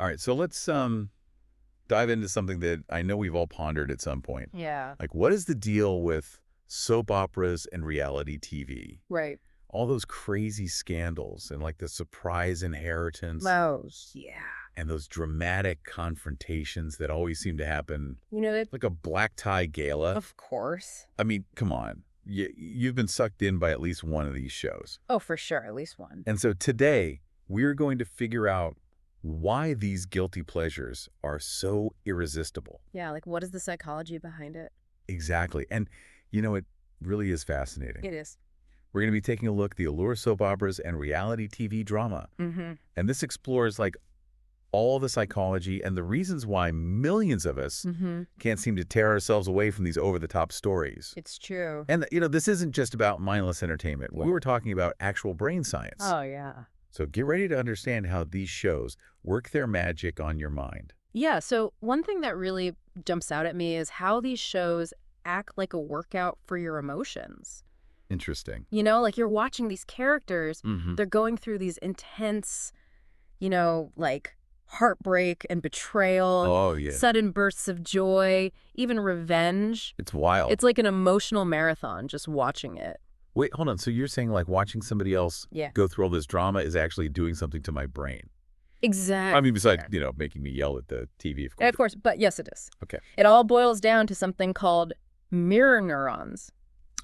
All right, so let's dive into something that I know we've all pondered at some point. Yeah. Like, what is the deal with soap operas and reality TV? Right. All those crazy scandals and like the surprise inheritance Oh, yeah. and those dramatic confrontations that always seem to happen, You know, that, like a black tie gala. of course. I mean, come on. You've been sucked in by at least one of these shows. Oh, for sure. At least one. And so today, we're going to figure out why these guilty pleasures are so irresistible. Yeah, like what is the psychology behind it? Exactly. And, it really is fascinating. It is. We're going to be taking a look at the allure of soap operas and reality TV drama. Mm-hmm. And this explores, like, all the psychology and the reasons why millions of us can't seem to tear ourselves away from these over-the-top stories. It's true. And, this isn't just about mindless entertainment. We were talking about actual brain science. Oh, yeah. So get ready to understand how these shows work their magic on your mind. Yeah, so one thing that really jumps out at me is how these shows act like a workout for your emotions. Interesting. Like you're watching these characters, Mm-hmm. they're going through these intense, like heartbreak and betrayal, Oh, yeah. sudden bursts of joy, even revenge. It's wild. It's like an emotional marathon just watching it. Wait, hold on. So you're saying like watching somebody else Yeah. go through all this drama is actually doing something to my brain? Exactly. I mean, besides, making me yell at the TV, of course. Of course, but yes, it is. Okay. It all boils down to something called mirror neurons.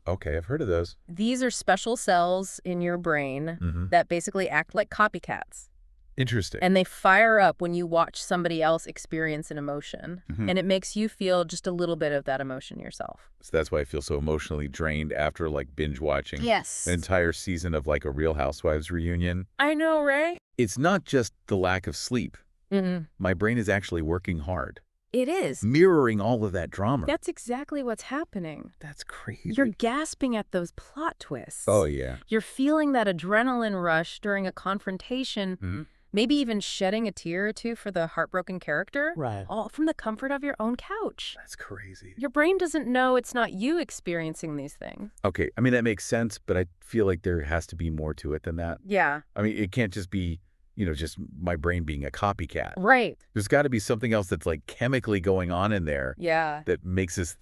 Okay, I've heard of those. These are special cells in your brain Mm-hmm. that basically act like copycats. Interesting. And they fire up when you watch somebody else experience an emotion. Mhm. And it makes you feel just a little bit of that emotion yourself. So that's why I feel so emotionally drained after like binge watching Yes. an entire season of like a Real Housewives reunion. I know, right? It's not just the lack of sleep. Mm-hmm. My brain is actually working hard, It is. mirroring all of that drama. That's exactly what's happening. That's crazy. You're gasping at those plot twists. Oh, yeah. You're feeling that adrenaline rush during a confrontation, Mhm. maybe even shedding a tear or two for the heartbroken character. Right. All from the comfort of your own couch. That's crazy. Your brain doesn't know it's not you experiencing these things. Okay, I mean, that makes sense, but I feel like there has to be more to it than that. Yeah. I mean, it can't just be, just my brain being a copycat. Right. There's got to be something else that's like chemically going on in there Yeah. that makes us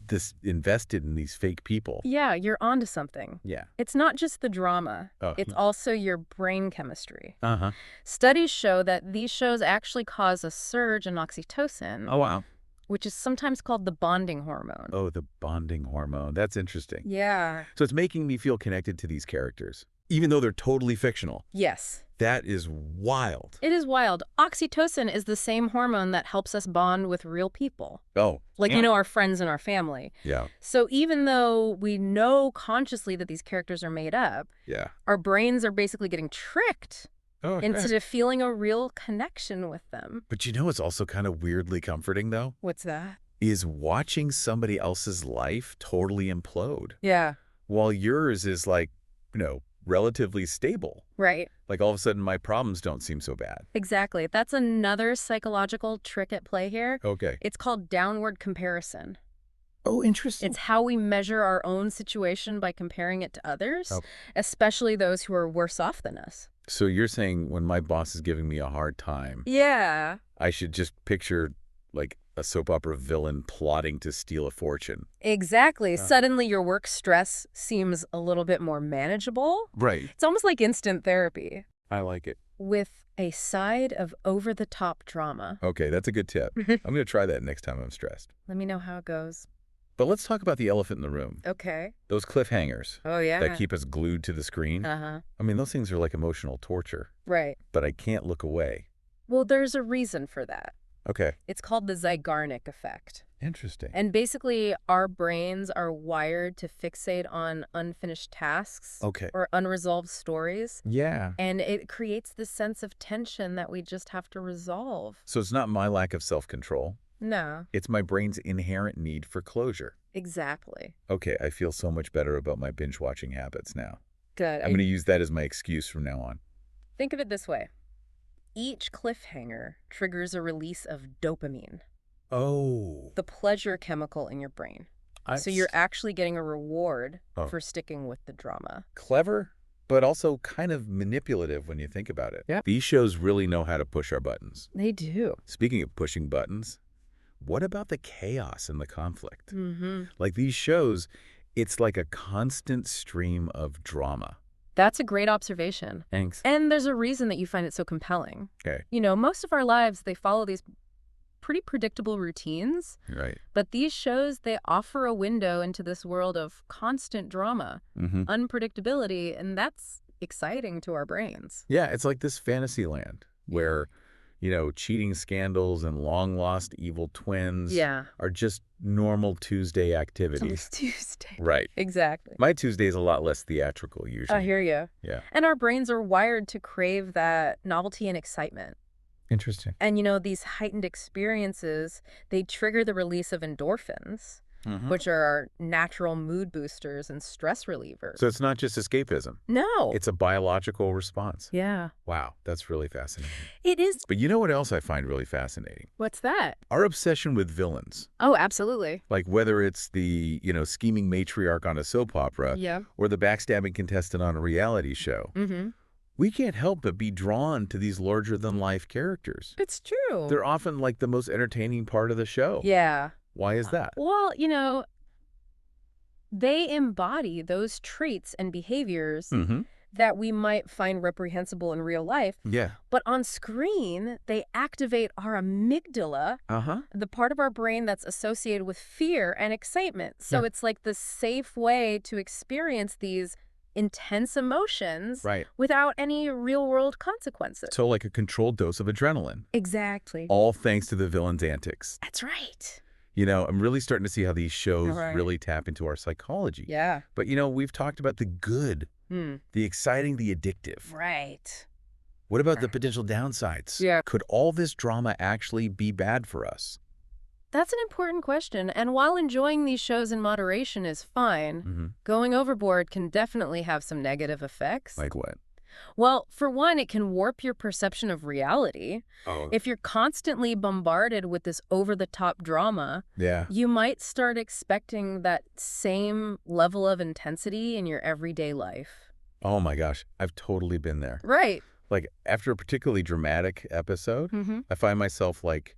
this invested in these fake people. Yeah, you're onto something. Yeah. It's not just the drama. Oh. It's also your brain chemistry. Uh-huh. Studies show that these shows actually cause a surge in oxytocin, Oh, wow. which is sometimes called the bonding hormone. Oh, the bonding hormone. That's interesting. Yeah. So it's making me feel connected to these characters, even though they're totally fictional. Yes. That is wild. It is wild. Oxytocin is the same hormone that helps us bond with real people. Oh. Like, yeah. our friends and our family. Yeah. So even though we know consciously that these characters are made up, Yeah. our brains are basically getting tricked Oh, instead of feeling a real connection with them. But it's also kind of weirdly comforting, though, What's that? is watching somebody else's life totally implode Yeah. while yours is like, relatively stable. Right. Like all of a sudden my problems don't seem so bad. Exactly. That's another psychological trick at play here. Okay. It's called downward comparison. Oh, interesting. It's how we measure our own situation by comparing it to others, Oh. especially those who are worse off than us. So you're saying when my boss is giving me a hard time, Yeah. I should just picture like a soap opera villain plotting to steal a fortune. Exactly. Oh. Suddenly your work stress seems a little bit more manageable. Right. It's almost like instant therapy I like it. with a side of over-the-top drama. Okay, that's a good tip. I'm going to try that next time I'm stressed. Let me know how it goes. But let's talk about the elephant in the room. Okay. Those cliffhangers Oh, yeah. that keep us glued to the screen. Uh-huh. I mean, those things are like emotional torture, Right. but I can't look away. Well, there's a reason for that. Okay. It's called the Zygarnik effect. Interesting. And basically, our brains are wired to fixate on unfinished tasks Okay. or unresolved stories. Yeah. And it creates this sense of tension that we just have to resolve. So it's not my lack of self-control. No, It's my brain's inherent need for closure. exactly. Okay, I feel so much better about my binge-watching habits now. Good. I'm going to use that as my excuse from now on. Think of it this way. Each cliffhanger triggers a release of dopamine, Oh. the pleasure chemical in your brain. So you're actually getting a reward Oh. for sticking with the drama. Clever, but also kind of manipulative when you think about it. Yeah. These shows really know how to push our buttons. They do. Speaking of pushing buttons, what about the chaos and the conflict? Mm-hmm. Like these shows, it's like a constant stream of drama. That's a great observation. Thanks. And there's a reason that you find it so compelling. Okay. You know, most of our lives, they follow these pretty predictable routines. Right. But these shows, they offer a window into this world of constant drama, unpredictability, and that's exciting to our brains. Yeah, it's like this fantasy land where, cheating scandals and long-lost evil twins are just normal Tuesday activities. It's Tuesday. Right. Exactly. My Tuesday is a lot less theatrical usually. I hear you. Yeah. And our brains are wired to crave that novelty and excitement. Interesting. And, these heightened experiences, they trigger the release of endorphins, which are our natural mood boosters and stress relievers. So it's not just escapism. No. It's a biological response. Yeah. Wow, that's really fascinating. It is. But you know what else I find really fascinating? What's that? Our obsession with villains. Oh, absolutely. Like whether it's the, scheming matriarch on a soap opera or the backstabbing contestant on a reality show. We can't help but be drawn to these larger-than-life characters. It's true. They're often like the most entertaining part of the show. Yeah. Why is that? Well, they embody those traits and behaviors that we might find reprehensible in real life. Yeah. But on screen, they activate our amygdala, the part of our brain that's associated with fear and excitement. So it's like the safe way to experience these intense emotions without any real-world consequences. So like a controlled dose of adrenaline. Exactly. All thanks to the villain's antics. That's right. I'm really starting to see how these shows really tap into our psychology. Yeah. But, we've talked about the good, the exciting, the addictive. Right. What about the potential downsides? Yeah. Could all this drama actually be bad for us? That's an important question. And while enjoying these shows in moderation is fine, going overboard can definitely have some negative effects. Like what? Well, for one, it can warp your perception of reality. Oh. If you're constantly bombarded with this over-the-top drama, you might start expecting that same level of intensity in your everyday life. Oh my gosh, I've totally been there. Right. Like after a particularly dramatic episode, I find myself like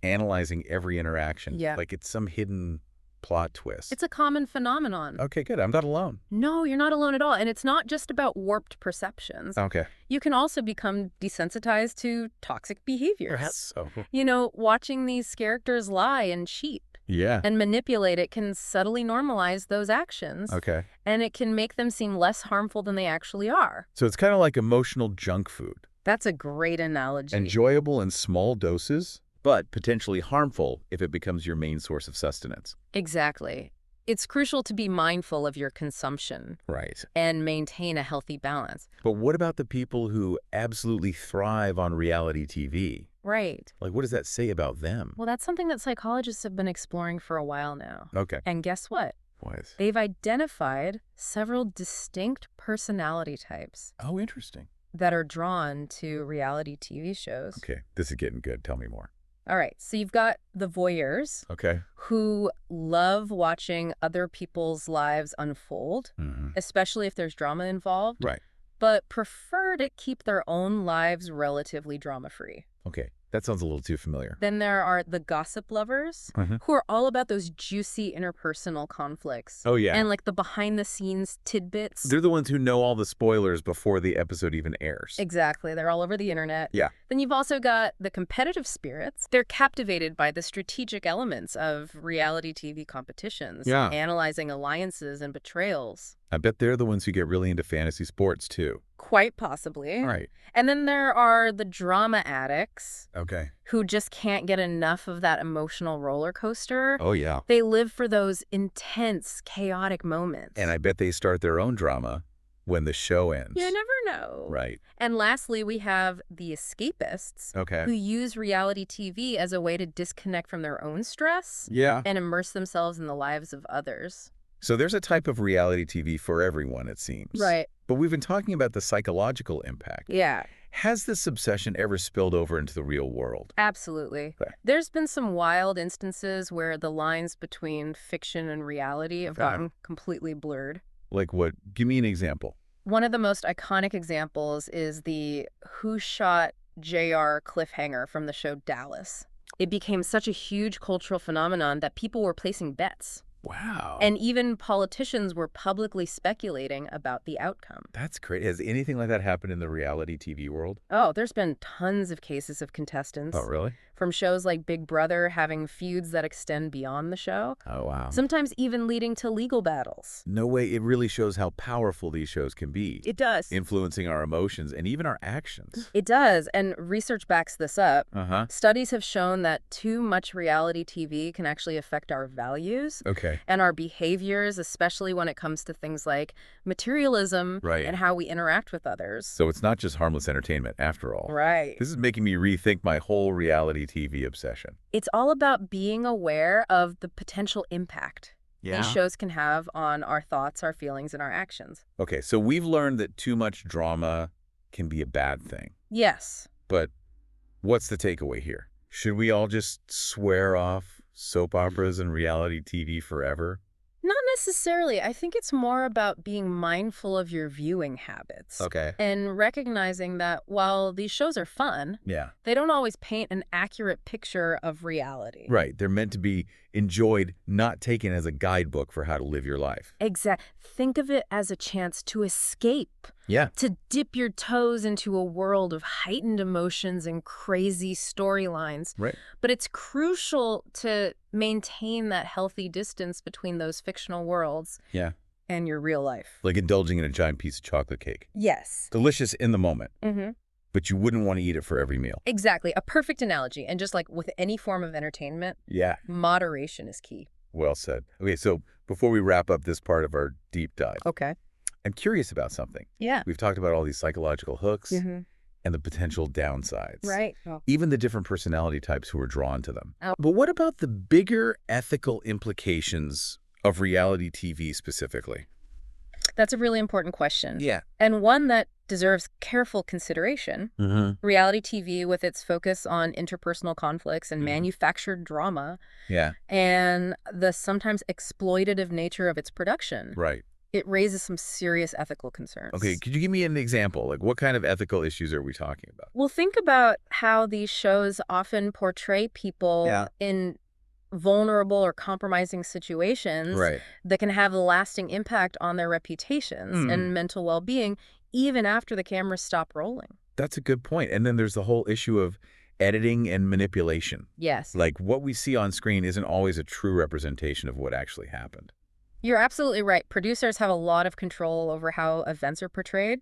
analyzing every interaction. Yeah. Like it's some hidden plot twist. It's a common phenomenon. Okay, good. I'm not alone. No, you're not alone at all. And it's not just about warped perceptions. Okay. You can also become desensitized to toxic behaviors. Perhaps so. Watching these characters lie and cheat and manipulate it can subtly normalize those actions. Okay. And it can make them seem less harmful than they actually are. So it's kind of like emotional junk food. That's a great analogy. Enjoyable in small doses, but potentially harmful if it becomes your main source of sustenance. Exactly. It's crucial to be mindful of your consumption. Right. And maintain a healthy balance. But what about the people who absolutely thrive on reality TV? Right. Like, what does that say about them? Well, that's something that psychologists have been exploring for a while now. Okay. And guess what? What? They've identified several distinct personality types. Oh, interesting. That are drawn to reality TV shows. Okay, this is getting good. Tell me more. All right, so you've got the voyeurs who love watching other people's lives unfold, especially if there's drama involved, but prefer to keep their own lives relatively drama-free. Okay, that sounds a little too familiar. Then there are the gossip lovers who are all about those juicy interpersonal conflicts. Oh, yeah. And like the behind-the-scenes tidbits. They're the ones who know all the spoilers before the episode even airs. Exactly. They're all over the internet. Yeah. Then you've also got the competitive spirits. They're captivated by the strategic elements of reality TV competitions. Yeah. Analyzing alliances and betrayals. I bet they're the ones who get really into fantasy sports, too. Quite possibly. Right. And then there are the drama addicts. Okay. Who just can't get enough of that emotional roller coaster. Oh, yeah. They live for those intense, chaotic moments. And I bet they start their own drama when the show ends. You never know. Right. And lastly, we have the escapists. Okay. Who use reality TV as a way to disconnect from their own stress. Yeah. And immerse themselves in the lives of others. So there's a type of reality TV for everyone, it seems. Right. But we've been talking about the psychological impact. Yeah. Has this obsession ever spilled over into the real world? Absolutely. Okay. There's been some wild instances where the lines between fiction and reality have gotten completely blurred. Like what? Give me an example. One of the most iconic examples is the Who Shot JR cliffhanger from the show Dallas. It became such a huge cultural phenomenon that people were placing bets. Wow. And even politicians were publicly speculating about the outcome. That's great. Has anything like that happened in the reality TV world? Oh, there's been tons of cases of contestants. Oh, really? From shows like Big Brother having feuds that extend beyond the show. Oh, wow. Sometimes even leading to legal battles. No way. It really shows how powerful these shows can be. It does. Influencing our emotions and even our actions. It does, and research backs this up. Uh-huh. Studies have shown that too much reality TV can actually affect our values and our behaviors, especially when it comes to things like materialism and how we interact with others. So it's not just harmless entertainment after all. Right. This is making me rethink my whole reality TV obsession. It's all about being aware of the potential impact these shows can have on our thoughts, our feelings, and our actions. Okay, so we've learned that too much drama can be a bad thing. Yes. But what's the takeaway here? Should we all just swear off soap operas and reality TV forever? Not necessarily. I think it's more about being mindful of your viewing habits. Okay. And recognizing that while these shows are fun, they don't always paint an accurate picture of reality. Right. They're meant to be enjoyed, not taken as a guidebook for how to live your life. Exactly. Think of it as a chance to escape. Yeah. To dip your toes into a world of heightened emotions and crazy storylines. Right. But it's crucial to maintain that healthy distance between those fictional worlds and your real life. Like indulging in a giant piece of chocolate cake. Yes. Delicious in the moment. But you wouldn't want to eat it for every meal. Exactly. A perfect analogy. And just like with any form of entertainment, moderation is key. Well said. Okay, so before we wrap up this part of our deep dive, I'm curious about something. Yeah. We've talked about all these psychological hooks and the potential downsides. Right. Even the different personality types who are drawn to them. But what about the bigger ethical implications of reality TV specifically? That's a really important question. Yeah. And one that deserves careful consideration. Reality TV, with its focus on interpersonal conflicts and manufactured drama, and the sometimes exploitative nature of its production. Right. It raises some serious ethical concerns. Okay, could you give me an example? Like, what kind of ethical issues are we talking about? Well, think about how these shows often portray people in vulnerable or compromising situations that can have a lasting impact on their reputations and mental well-being, even after the cameras stop rolling. That's a good point. And then there's the whole issue of editing and manipulation. Yes. Like, what we see on screen isn't always a true representation of what actually happened. You're absolutely right. Producers have a lot of control over how events are portrayed,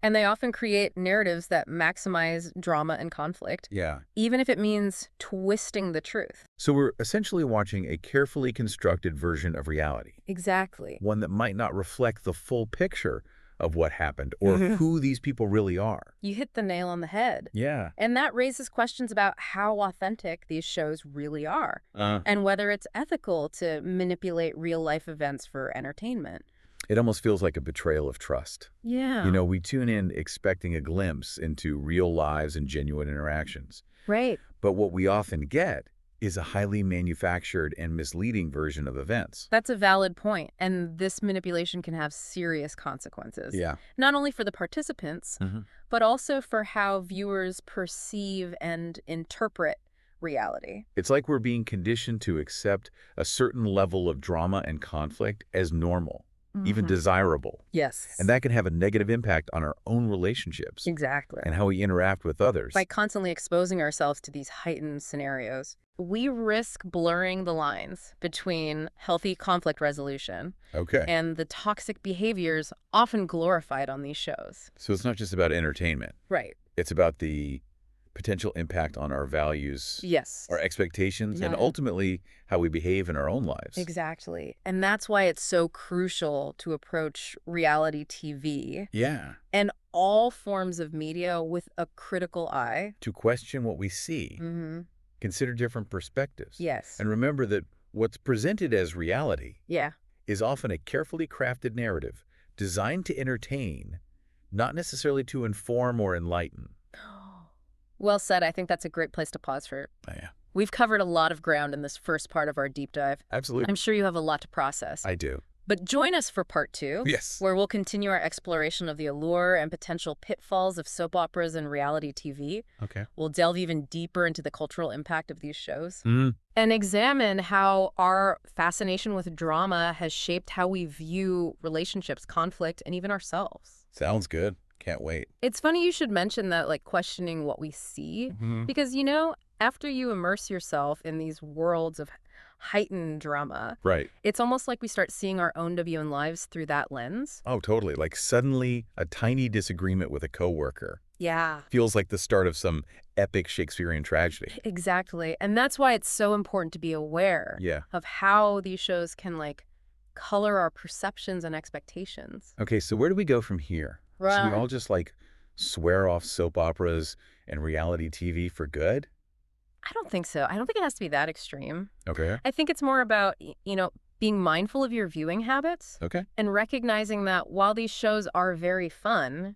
and they often create narratives that maximize drama and conflict, even if it means twisting the truth. So we're essentially watching a carefully constructed version of reality. Exactly. One that might not reflect the full picture of what happened or who these people really are. You hit the nail on the head. Yeah. And that raises questions about how authentic these shows really are and whether it's ethical to manipulate real-life events for entertainment. It almost feels like a betrayal of trust. Yeah. You know, we tune in expecting a glimpse into real lives and genuine interactions. Right. But what we often get is a highly manufactured and misleading version of events. That's a valid point, and this manipulation can have serious consequences. Yeah. Not only for the participants, but also for how viewers perceive and interpret reality. It's like we're being conditioned to accept a certain level of drama and conflict as normal, even desirable. Yes. And that can have a negative impact on our own relationships. Exactly. And how we interact with others. By constantly exposing ourselves to these heightened scenarios, we risk blurring the lines between healthy conflict resolution and the toxic behaviors often glorified on these shows. So it's not just about entertainment. Right. It's about the potential impact on our values, our expectations, and ultimately how we behave in our own lives. Exactly. And that's why it's so crucial to approach reality TV and all forms of media with a critical eye. To question what we see. Consider different perspectives. Yes. And remember that what's presented as reality is often a carefully crafted narrative designed to entertain, not necessarily to inform or enlighten. Well said. I think that's a great place to pause for. We've covered a lot of ground in this first part of our deep dive. Absolutely. I'm sure you have a lot to process. I do. But join us for part 2, Yes. where we'll continue our exploration of the allure and potential pitfalls of soap operas and reality TV. Okay. We'll delve even deeper into the cultural impact of these shows Mm. and examine how our fascination with drama has shaped how we view relationships, conflict, and even ourselves. Sounds good. Can't wait. It's funny you should mention that, like, questioning what we see, because, after you immerse yourself in these worlds of heightened drama, Right. it's almost like we start seeing our own lives through that lens. Oh, totally. Like suddenly a tiny disagreement with a coworker Yeah. feels like the start of some epic Shakespearean tragedy. Exactly. And that's why it's so important to be aware of how these shows can, like, color our perceptions and expectations. Okay, so where do we go from here? Should we all just, like, swear off soap operas and reality TV for good? I don't think so. I don't think it has to be that extreme. Okay. I think it's more about, being mindful of your viewing habits. Okay. And recognizing that while these shows are very fun,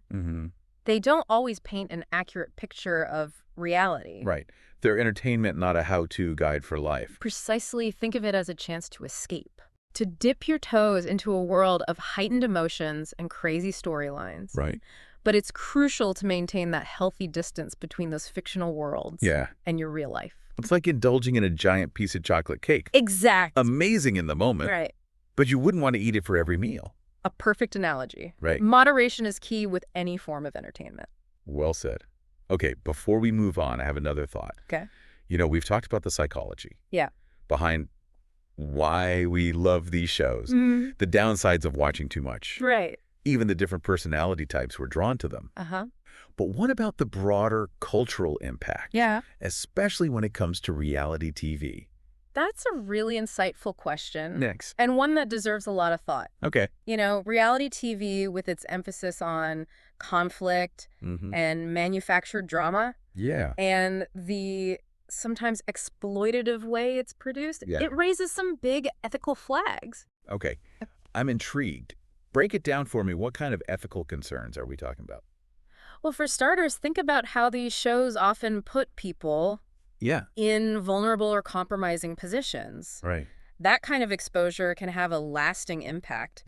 they don't always paint an accurate picture of reality. Right. They're entertainment, not a how-to guide for life. Precisely, think of it as a chance to escape, to dip your toes into a world of heightened emotions and crazy storylines. Right. But it's crucial to maintain that healthy distance between those fictional worlds and your real life. It's like indulging in a giant piece of chocolate cake. Exactly. Amazing in the moment. Right. But you wouldn't want to eat it for every meal. A perfect analogy. Right. Moderation is key with any form of entertainment. Well said. Okay, before we move on, I have another thought. Okay. We've talked about the psychology. Yeah. Behind why we love these shows. The downsides of watching too much. Right. Even the different personality types we're drawn to them. But what about the broader cultural impact? Yeah. Especially when it comes to reality TV. That's a really insightful question. Next. And one that deserves a lot of thought. Okay. Reality TV with its emphasis on conflict and manufactured drama. Yeah. And the sometimes exploitative way it's produced, it raises some big ethical flags. Okay. I'm intrigued. Break it down for me. What kind of ethical concerns are we talking about? Well, for starters, think about how these shows often put people in vulnerable or compromising positions. Right. That kind of exposure can have a lasting impact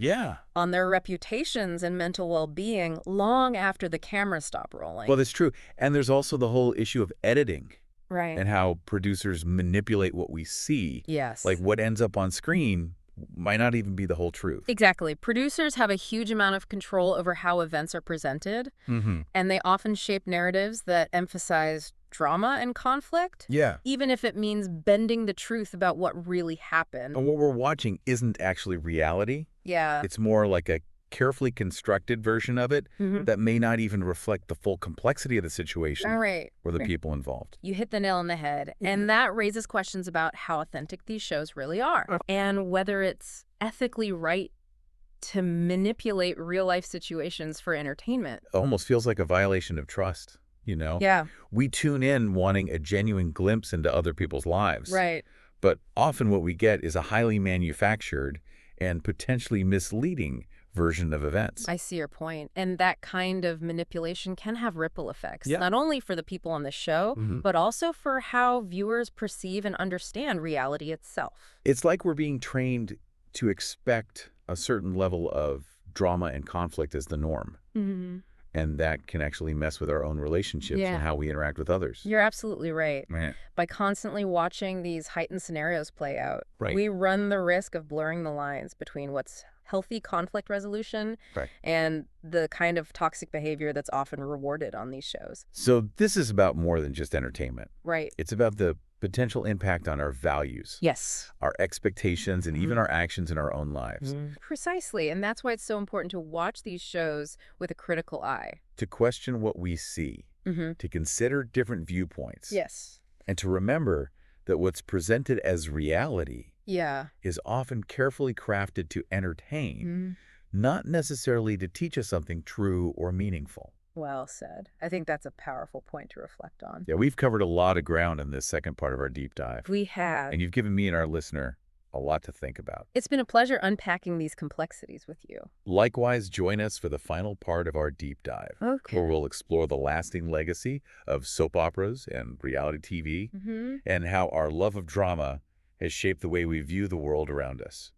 on their reputations and mental well-being long after the cameras stop rolling. Well, that's true. And there's also the whole issue of editing. Right. And how producers manipulate what we see. Yes. Like what ends up on screen might not even be the whole truth. Exactly. Producers have a huge amount of control over how events are presented, and they often shape narratives that emphasize drama and conflict, even if it means bending the truth about what really happened. And what we're watching isn't actually reality. Yeah. It's more like a carefully constructed version of it that may not even reflect the full complexity of the situation or the people involved. You hit the nail on the head. And that raises questions about how authentic these shows really are and whether it's ethically right to manipulate real-life situations for entertainment. It almost feels like a violation of trust, Yeah. We tune in wanting a genuine glimpse into other people's lives. Right. But often what we get is a highly manufactured and potentially misleading version of events. I see your point. And that kind of manipulation can have ripple effects, not only for the people on the show, but also for how viewers perceive and understand reality itself. It's like we're being trained to expect a certain level of drama and conflict as the norm. And that can actually mess with our own relationships and how we interact with others. You're absolutely right. Man. By constantly watching these heightened scenarios play out, Right. we run the risk of blurring the lines between what's healthy conflict resolution and the kind of toxic behavior that's often rewarded on these shows. So this is about more than just entertainment. Right. It's about the potential impact on our values, Yes. our expectations, and even our actions in our own lives. Precisely. And that's why it's so important to watch these shows with a critical eye. To question what we see, to consider different viewpoints, Yes. and to remember that what's presented as reality Yeah. is often carefully crafted to entertain, not necessarily to teach us something true or meaningful. Well said. I think that's a powerful point to reflect on. Yeah, we've covered a lot of ground in this second part of our deep dive. We have. And you've given me and our listener a lot to think about. It's been a pleasure unpacking these complexities with you. Likewise, join us for the final part of our deep dive, where we'll explore the lasting legacy of soap operas and reality TV, and how our love of drama has shaped the way we view the world around us.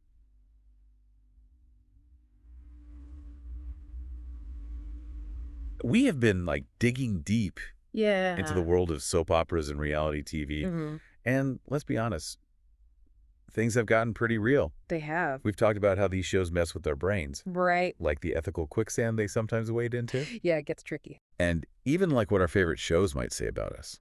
We have been, like, digging deep into the Yeah. world of soap operas and reality TV. And let's be honest, things have gotten pretty real. They have. We've talked about how these shows mess with our brains, Right. like the ethical quicksand they sometimes wade into, Yeah, it gets tricky. and even like what our favorite shows might say about us.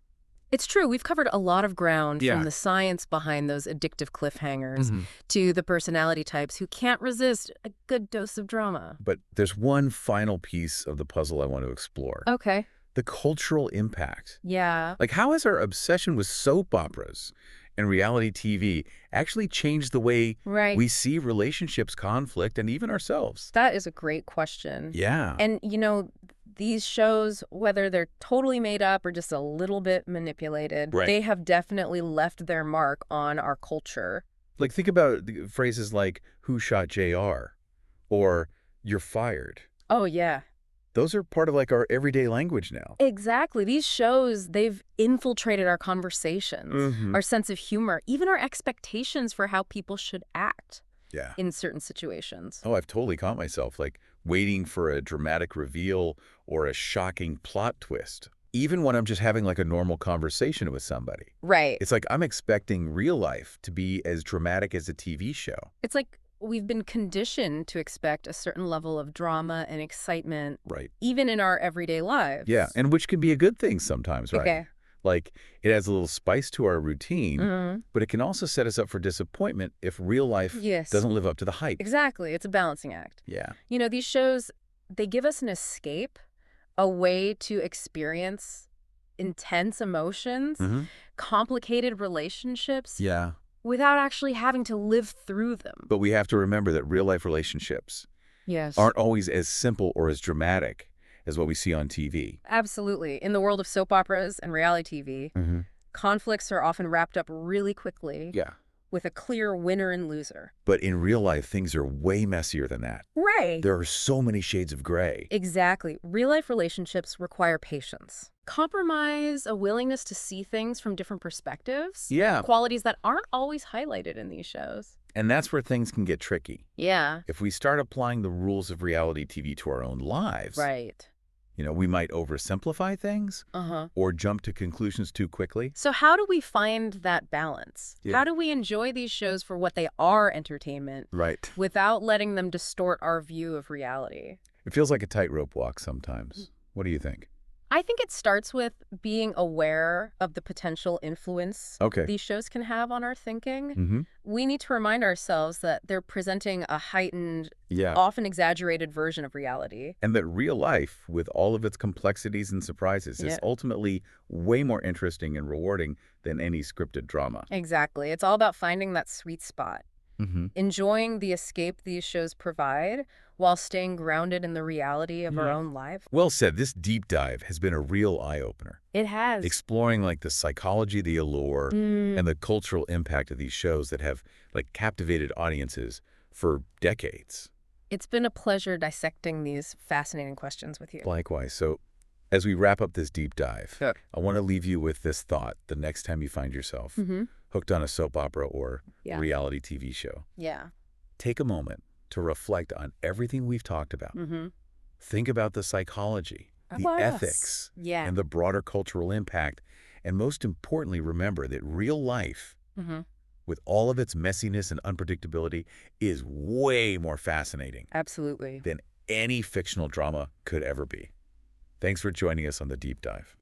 It's true. We've covered a lot of ground Yeah. from the science behind those addictive cliffhangers Mm-hmm. to the personality types who can't resist a good dose of drama. But there's one final piece of the puzzle I want to explore. Okay. The cultural impact. Yeah. Like, how has our obsession with soap operas and reality TV actually changed the way Right. we see relationships, conflict, and even ourselves? That is a great question. Yeah. And, these shows, whether they're totally made up or just a little bit manipulated, Right. they have definitely left their mark on our culture. Like, think about the phrases like, "Who shot JR?" or "You're fired." Oh, yeah. Those are part of, like, our everyday language now. Exactly. These shows, they've infiltrated our conversations, our sense of humor, even our expectations for how people should act Yeah. in certain situations. Oh, I've totally caught myself, like, waiting for a dramatic reveal or a shocking plot twist, even when I'm just having, like, a normal conversation with somebody. Right. It's like I'm expecting real life to be as dramatic as a TV show. It's like we've been conditioned to expect a certain level of drama and excitement, Right. even in our everyday lives. Yeah, and which can be a good thing sometimes, right? Okay. Like, it adds a little spice to our routine, Mm-hmm. but it can also set us up for disappointment if real life Yes. doesn't live up to the hype. Exactly. It's a balancing act. Yeah. These shows, they give us an escape, a way to experience intense emotions, complicated relationships, Yeah. without actually having to live through them. But we have to remember that real-life relationships Yes. aren't always as simple or as dramatic as what we see on TV. Absolutely. In the world of soap operas and reality TV, conflicts are often wrapped up really quickly Yeah. with a clear winner and loser. But in real life, things are way messier than that. Right. There are so many shades of gray. Exactly. Real-life relationships require patience, compromise, a willingness to see things from different perspectives. Yeah. Qualities that aren't always highlighted in these shows. And that's where things can get tricky. Yeah. If we start applying the rules of reality TV to our own lives, Right. We might oversimplify things or jump to conclusions too quickly. So how do we find that balance? Yeah. How do we enjoy these shows for what they are, entertainment, Right. without letting them distort our view of reality? It feels like a tightrope walk sometimes. What do you think? I think it starts with being aware of the potential influence these shows can have on our thinking. We need to remind ourselves that they're presenting a heightened, often exaggerated version of reality. And that real life, with all of its complexities and surprises, is ultimately way more interesting and rewarding than any scripted drama. Exactly. It's all about finding that sweet spot. Enjoying the escape these shows provide while staying grounded in the reality of our own life. Well said. This deep dive has been a real eye-opener. It has. Exploring like the psychology, the allure, and the cultural impact of these shows that have like captivated audiences for decades. It's been a pleasure dissecting these fascinating questions with you. Likewise. So as we wrap up this deep dive, I want to leave you with this thought the next time you find yourself hooked on a soap opera or reality TV show. Yeah. Take a moment to reflect on everything we've talked about. Think about the psychology, the ethics, and the broader cultural impact. And most importantly, remember that real life, with all of its messiness and unpredictability, is way more fascinating Absolutely. than any fictional drama could ever be. Thanks for joining us on the Deep Dive.